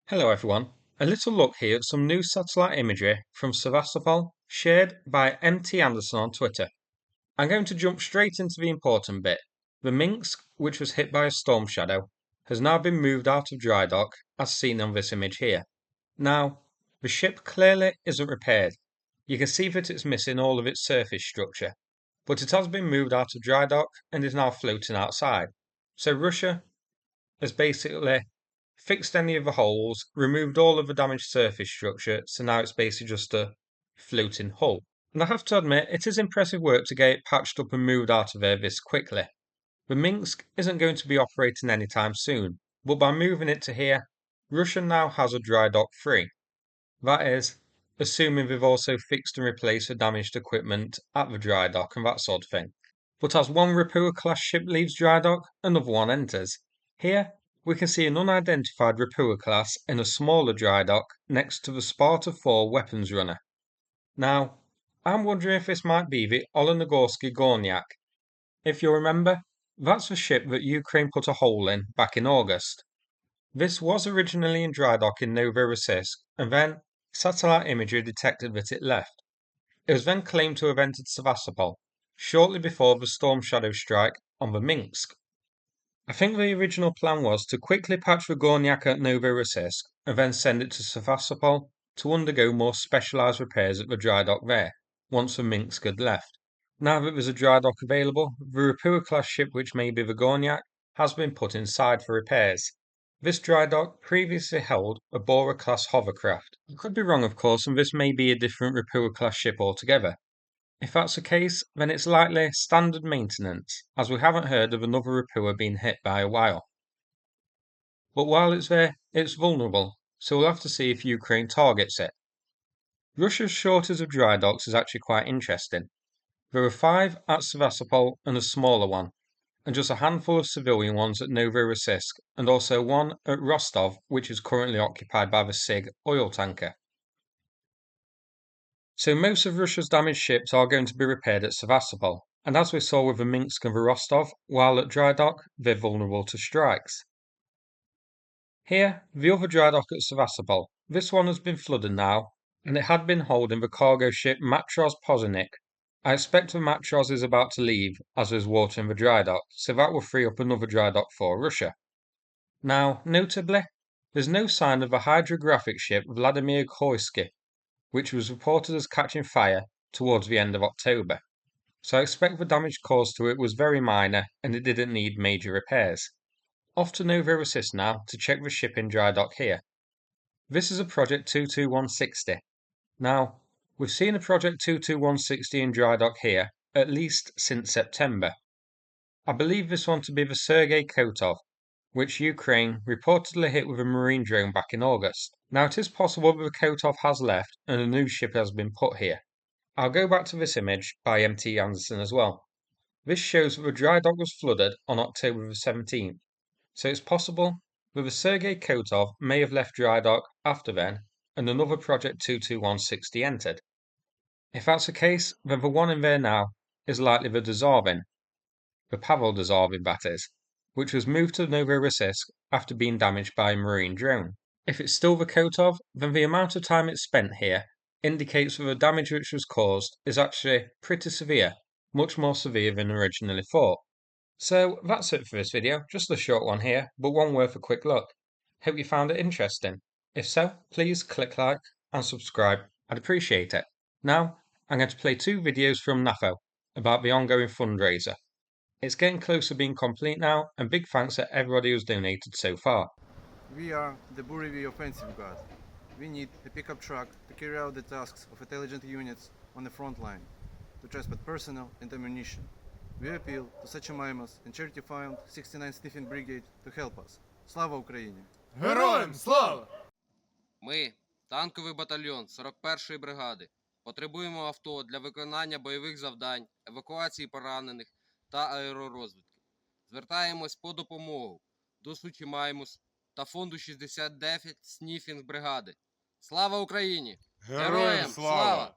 Hello everyone. A little look here at some new satellite imagery from Sevastopol shared by MT Anderson on Twitter. I'm going to jump straight into the important bit. The Minsk, which was hit by a storm shadow, has now been moved out of dry dock as seen on this image here. Now, the ship clearly isn't repaired. You can see that it's missing all of its surface structure, but it has been moved out of dry dock and is now floating outside. So Russia has basically fixed any of the holes, removed all of the damaged surface structure, so now it's basically just a floating hull. And I have to admit, it is impressive work to get it patched up and moved out of there this quickly. The Minsk isn't going to be operating anytime soon, but by moving it to here, Russia now has a dry dock free. That is, assuming they've also fixed and replaced the damaged equipment at the dry dock and that sort of thing. But as one Ropucha-Class ship leaves dry dock, another one enters. Here, we can see an unidentified Ropucha-Class in a smaller dry dock next to the Sparta 4 weapons runner. Now, I'm wondering if this might be the Olenegorsky Gornyak. If you remember, that's the ship that Ukraine put a hole in back in August. This was originally in dry dock in Novorossiysk, and then satellite imagery detected that it left. It was then claimed to have entered Sevastopol, shortly before the storm shadow strike on the Minsk. I think the original plan was to quickly patch the Gornyak at Novorossiysk and then send it to Sevastopol to undergo more specialised repairs at the dry dock there, once the Minsk had left. Now that there's a dry dock available, the Ropucha-Class ship, which may be the Gornyak, has been put inside for repairs. This dry dock previously held a Bora-class hovercraft. I could be wrong, of course, and this may be a different Ropucha-Class ship altogether. If that's the case, then it's likely standard maintenance, as we haven't heard of another Rapua being hit by a while. But while it's there, it's vulnerable, so we'll have to see if Ukraine targets it. Russia's shortage of dry docks is actually quite interesting. There are 5 at Sevastopol and a smaller one, and just a handful of civilian ones at Novorossiysk, and also one at Rostov, which is currently occupied by the SIG oil tanker. So most of Russia's damaged ships are going to be repaired at Sevastopol, and as we saw with the Minsk and the Rostov, while at dry dock, they're vulnerable to strikes. Here, the other dry dock at Sevastopol. This one has been flooded now, and it had been holding the cargo ship Matros Pozinik. I expect the Matros is about to leave, as there's water in the dry dock, so that will free up another dry dock for Russia. Now, notably, there's no sign of the hydrographic ship Vladimir Koysky, which was reported as catching fire towards the end of October. So I expect the damage caused to it was very minor and it didn't need major repairs. Off to Novorossiysk now to check the ship in dry dock here. This is a Project 22160. Now, we've seen a Project 22160 in dry dock here at least since September. I believe this one to be the Sergey Kotov, which Ukraine reportedly hit with a marine drone back in August. Now it is possible that the Kotov has left and a new ship has been put here. I'll go back to this image by MT Anderson as well. This shows that the dry dock was flooded on October the 17th, so it's possible that the Sergey Kotov may have left dry dock after then and another Project 22160 entered. If that's the case, then the one in there now is likely the Dazarvin, the Pavel Dazarvin that is, which was moved to Novorossiysk after being damaged by a marine drone. If it's still the Kotov, then the amount of time it's spent here indicates that the damage which was caused is actually pretty severe, much more severe than originally thought. So that's it for this video, just a short one here, but one worth a quick look. Hope you found it interesting. If so, please click like and subscribe, I'd appreciate it. Now, I'm going to play 2 videos from NAFO about the ongoing fundraiser. It's getting close to being complete now, and big thanks to everybody who's donated so far. We are the Burevy Offensive Guard. We need a pickup truck to carry out the tasks of intelligent units on the front line, to transport personnel and ammunition. We appeal to such Mimos and Charity Fund 69 Sniffing Brigade to help us. Слава Україні! Героям слава! Ми, танковий батальйон 41-ї бригади, потребуємо авто для виконання бойових завдань, евакуації поранених та аеророзвідки. Звертаємось по допомогу до Сучі Маймус та фонду 69 Сніфінг бригади. Слава Україні! Героям слава!